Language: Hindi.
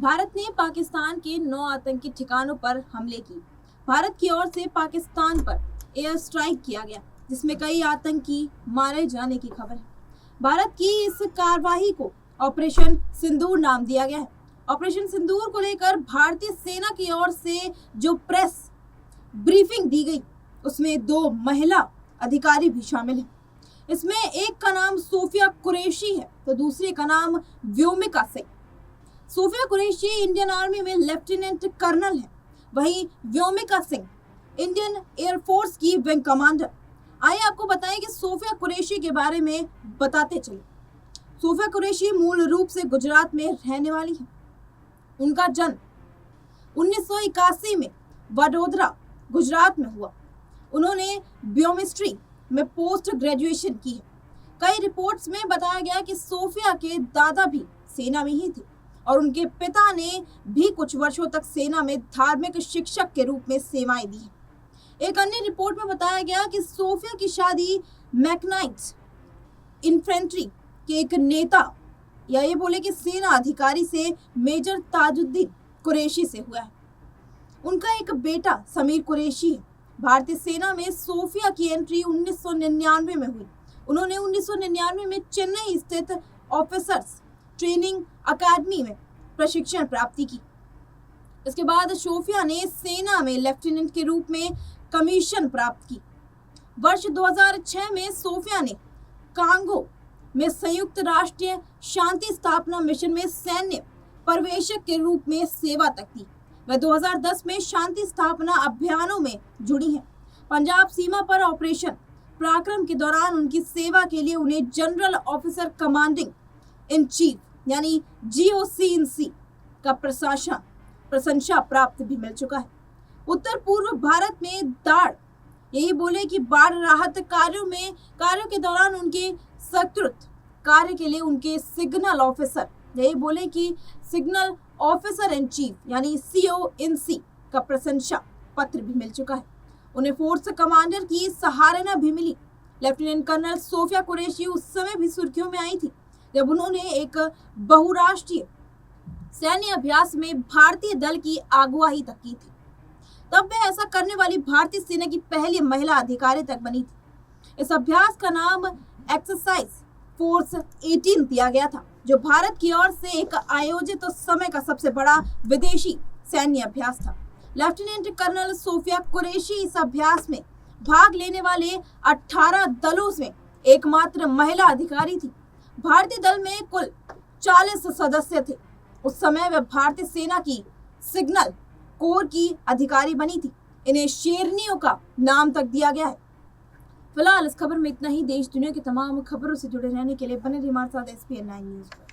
भारत ने पाकिस्तान के 9 आतंकी ठिकानों पर हमले किए। भारत की ओर से पाकिस्तान पर एयर स्ट्राइक किया गया, जिसमें कई आतंकी मारे जाने की खबर है। भारत की इस कार्रवाई को ऑपरेशन सिंदूर नाम दिया गया है। ऑपरेशन सिंदूर को लेकर भारतीय सेना की ओर से जो प्रेस ब्रीफिंग दी गई, उसमें 2 महिला अधिकारी भी शामिल हैं। इसमें एक का नाम सोफिया कुरैशी है तो दूसरे का नाम व्योमिका सिंह। सोफिया कुरैशी इंडियन आर्मी में लेफ्टिनेंट कर्नल है, वहीं व्योमिका सिंह इंडियन एयरफोर्स की विंग कमांडर। आइए आपको बताएं कि सोफिया कुरैशी के बारे में बताते चले। सोफिया कुरैशी मूल रूप से गुजरात में रहने वाली है। उनका जन्म 1981 में वडोदरा गुजरात में हुआ। उन्होंने बायोकेमिस्ट्री में पोस्ट ग्रेजुएशन की है। कई रिपोर्ट्स में बताया गया कि सोफिया के दादा भी सेना में ही थे और उनके पिता ने भी कुछ वर्षों तक सेना में धार्मिक शिक्षक के रूप में सेवाएं दी हैं। एक अन्य रिपोर्ट में बताया गया कि सोफिया की शादी मैकनाइट इन्फेंट्री के एक नेता या ये बोले कि सेना अधिकारी से मेजर ताजुद्दीन कुरैशी से हुआ है। उनका एक बेटा समीर कुरैशी है। भारतीय सेना में सोफिया की एंट्री 1999 में हुई। उन्होंने 1999 में चेन्नई स्थित ऑफिसर्स ट्रेनिंग अकादमी में प्रशिक्षण प्राप्ति की। इसके बाद सोफिया ने सेना में लेफ्टिनेंट के रूप में कमीशन प्राप्त की। वर्ष 2006 में सोफिया ने कांगो में संयुक्त राष्ट्र शांति स्थापना मिशन में सैन्य पर्यवेक्षक के रूप में सेवा तक दी। वह 2010 में शांति स्थापना अभियानों में जुड़ी हैं। पंजाब सीमा पर ऑपरेशन पराक्रम के दौरान उनकी सेवा के लिए उन्हें general officer commanding in chief यानी GOC-in-C का प्रशंसा प्राप्त भी मिल चुका है। उत्तर पूर्व भारत में यही बोले कि बाढ़ राहत कार्यों के दौरान उनके सकृत कार्य के लिए उनके सिग्नल ऑफिसर इन चीफ यानी CO-in-C का प्रशंसा पत्र भी मिल चुका है। उन्हें फोर्स कमांडर की सराहना भी मिली। लेफ्टिनेंट कर्नल सोफिया कुरैशी उस समय भी सुर्खियों में आई थी जब उन्होंने एक बहुराष्ट्रीय सैन्य अभ्यास में भारतीय दल की अगुवाई तक की थी। तब वे ऐसा करने वाली भारतीय सेना की पहली महिला अधिकारी तक बनी थी। इस अभ्यास का नाम एक्सरसाइज फोर्स 18 दिया गया था, जो भारत की ओर से एक आयोजित उस समय का सबसे बड़ा विदेशी सैन्य अभ्यास था। लेफ्टिनेंट कर्नल सोफिया कुरैशी इस अभ्यास में भाग लेने वाले 18 दलों में एकमात्र महिला अधिकारी थी। भारतीय दल में कुल 40 सदस्य थे। उस समय वह भारतीय सेना की सिग्नल कोर की अधिकारी बनी थी। इन्हें शेरनियों का नाम तक दिया गया है। फिलहाल इस खबर में इतना ही। देश दुनिया की तमाम खबरों से जुड़े रहने के लिए बने रहिए हमारे साथ SPN9 न्यूज पर।